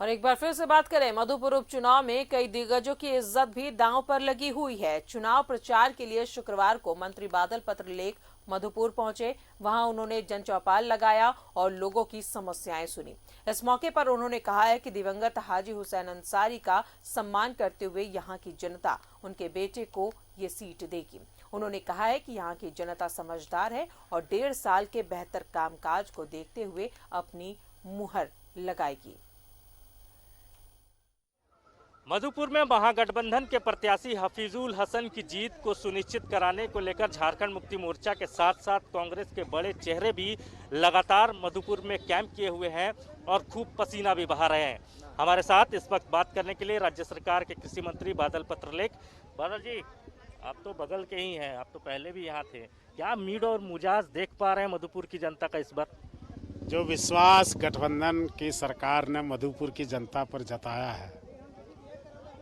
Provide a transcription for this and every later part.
और एक बार फिर से बात करें, मधुपुर उपचुनाव में कई दिग्गजों की इज्जत भी दांव पर लगी हुई है। चुनाव प्रचार के लिए शुक्रवार को मंत्री बादल पत्रलेख मधुपुर पहुंचे। वहां उन्होंने जनचौपाल लगाया और लोगों की समस्याएं सुनी। इस मौके पर उन्होंने कहा है कि दिवंगत हाजी हुसैन अंसारी का सम्मान करते हुए यहां की जनता उनके बेटे को ये सीट देगी। उन्होंने कहा है कि यहां की जनता समझदार है और 1.5 साल के बेहतर कामकाज को देखते हुए अपनी मुहर लगाएगी। मधुपुर में महागठबंधन के प्रत्याशी हफीजुल हसन की जीत को सुनिश्चित कराने को लेकर झारखंड मुक्ति मोर्चा के साथ साथ कांग्रेस के बड़े चेहरे भी लगातार मधुपुर में कैंप किए हुए हैं और खूब पसीना भी बहा रहे हैं। हमारे साथ इस वक्त बात करने के लिए राज्य सरकार के कृषि मंत्री बादल पत्रलेख। बादल जी, आप तो बगल के ही हैं, आप तो पहले भी यहाँ थे। क्या मीड और मिजाज देख पा रहे हैं मधुपुर की जनता का इस बार? जो विश्वास गठबंधन की सरकार ने मधुपुर की जनता पर जताया है,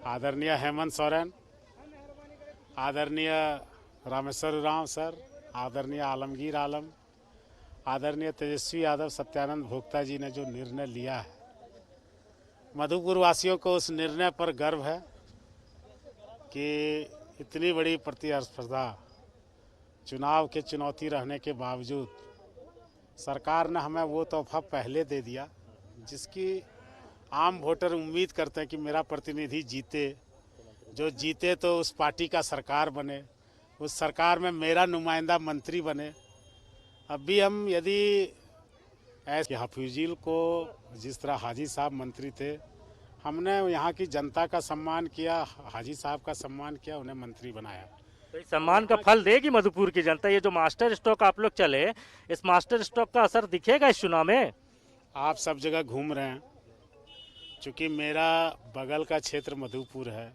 आदरणीय हेमंत सोरेन, आदरणीय रामेश्वर उरांव सर, आदरणीय आलमगीर आलम, आदरणीय तेजस्वी यादव सत्यानंद भोक्ता जी ने जो निर्णय लिया है, मधुपुर वासियों को उस निर्णय पर गर्व है कि इतनी बड़ी प्रतिस्पर्धा, चुनाव के चुनौती रहने के बावजूद सरकार ने हमें वो तोहफा पहले दे दिया जिसकी आम वोटर उम्मीद करते हैं कि मेरा प्रतिनिधि जीते, जो जीते तो उस पार्टी का सरकार बने, उस सरकार में मेरा नुमाइंदा मंत्री बने। अब भी हम यदि ऐसे हफीजुल को जिस तरह हाजी साहब मंत्री थे, हमने यहाँ की जनता का सम्मान किया, हाजी साहब का सम्मान किया, उन्हें मंत्री बनाया। तो इस सम्मान का फल देगी मधुपुर की जनता? ये जो मास्टर स्ट्रोक आप लोग चले, इस मास्टर स्ट्रोक का असर दिखेगा इस चुनाव में? आप सब जगह घूम रहे हैं, चूँकि मेरा बगल का क्षेत्र मधुपुर है,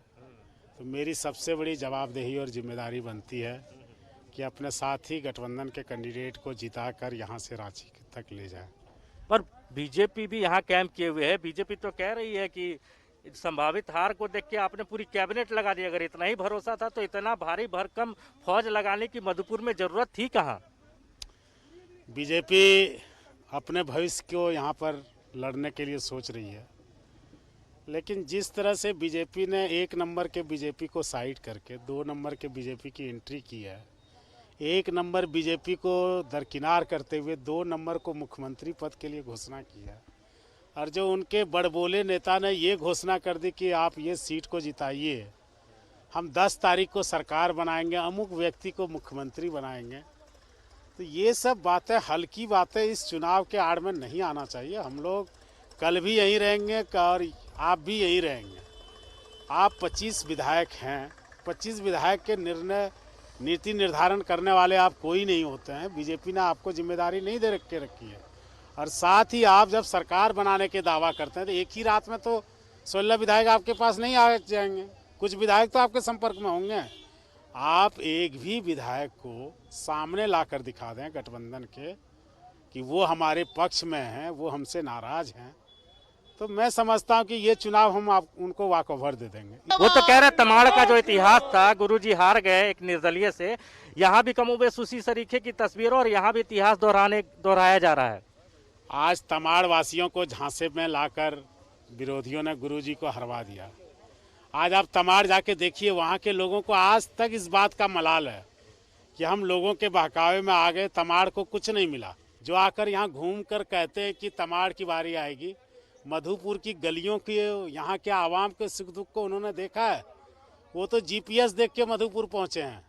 तो मेरी सबसे बड़ी जवाबदेही और जिम्मेदारी बनती है कि अपने साथ ही गठबंधन के कैंडिडेट को जिताकर यहाँ से रांची तक ले जाए। पर बीजेपी भी यहाँ कैंप किए हुए है। बीजेपी तो कह रही है कि संभावित हार को देख के आपने पूरी कैबिनेट लगा दी। अगर इतना ही भरोसा था तो इतना भारी भरकम फौज लगाने की मधुपुर में जरूरत थी कहाँ? बीजेपी अपने भविष्य को यहाँ पर लड़ने के लिए सोच रही है, लेकिन जिस तरह से बीजेपी ने 1 नंबर के बीजेपी को साइड करके 2 नंबर के बीजेपी की एंट्री की है, 1 नंबर बीजेपी को दरकिनार करते हुए 2 नंबर को मुख्यमंत्री पद के लिए घोषणा की है, और जो उनके बड़बोले नेता ने ये घोषणा कर दी कि आप ये सीट को जिताइए, हम 10 तारीख को सरकार बनाएंगे, अमुक व्यक्ति को मुख्यमंत्री बनाएंगे, तो ये सब बातें, हल्की बातें इस चुनाव के आड़ में नहीं आना चाहिए। हम लोग कल भी यहीं रहेंगे और आप भी यहीं रहेंगे। आप 25 विधायक हैं, 25 विधायक के निर्णय नीति निर्धारण करने वाले आप कोई नहीं होते हैं। बीजेपी ने आपको जिम्मेदारी नहीं दे रखी है, और साथ ही आप जब सरकार बनाने के दावा करते हैं तो एक ही रात में तो 16 विधायक आपके पास नहीं आ जाएंगे, कुछ विधायक तो आपके संपर्क में होंगे। आप एक भी विधायक को सामने ला कर दिखा दें गठबंधन के कि वो हमारे पक्ष में हैं, वो हमसे नाराज हैं, तो मैं समझता हूं कि ये चुनाव हम उनको वॉकओवर दे देंगे। वो तो कह रहे तमाड़ का जो इतिहास था, गुरुजी हार गए एक निर्दलीय से, यहाँ भी कमोबेश उसी तरीके की तस्वीर और यहाँ भी इतिहास दोहराया जा रहा है। आज तमाड़ वासियों को झांसे में लाकर विरोधियों ने गुरुजी को हरवा दिया। आज आप तमाड़ जाके देखिए, वहाँ के लोगों को आज तक इस बात का मलाल है कि हम लोगों के बहकावे में आ गए, तमाड़ को कुछ नहीं मिला। जो आकर यहाँ घूम कर कहते हैं कि तमाड़ की बारी आएगी, मधुपुर की गलियों के, यहाँ के आवाम के सुख दुख को उन्होंने देखा है। वो तो जीपीएस देख के मधुपुर पहुँचे हैं,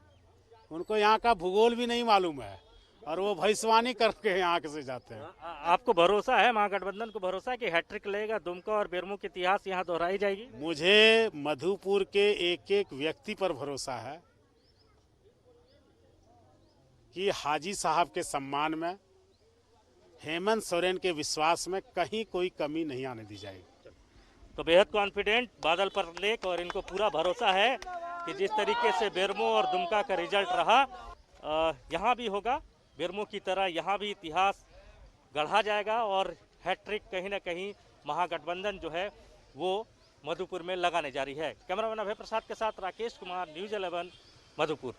उनको यहाँ का भूगोल भी नहीं मालूम है, और वो भविष्यवाणी करके यहाँ से जाते हैं। आपको भरोसा है, महागठबंधन को भरोसा है कि हैट्रिक लेगा, दुमका और बेरमो की इतिहास यहाँ दोहराई जाएगी? मुझे मधुपुर के एक एक व्यक्ति पर भरोसा है कि हाजी साहब के सम्मान में, हेमंत सोरेन के विश्वास में कहीं कोई कमी नहीं आने दी जाएगी। तो बेहद कॉन्फिडेंट बादल पत्रलेख, और इनको पूरा भरोसा है कि जिस तरीके से बेरमो और दुमका का रिजल्ट रहा, यहाँ भी होगा बेरमो की तरह। यहाँ भी इतिहास गढ़ा जाएगा और हैट्रिक कहीं ना कहीं महागठबंधन जो है वो मधुपुर में लगाने जा रही है। कैमरामैन अभय प्रसाद के साथ राकेश कुमार, न्यूज़ 11 मधुपुर।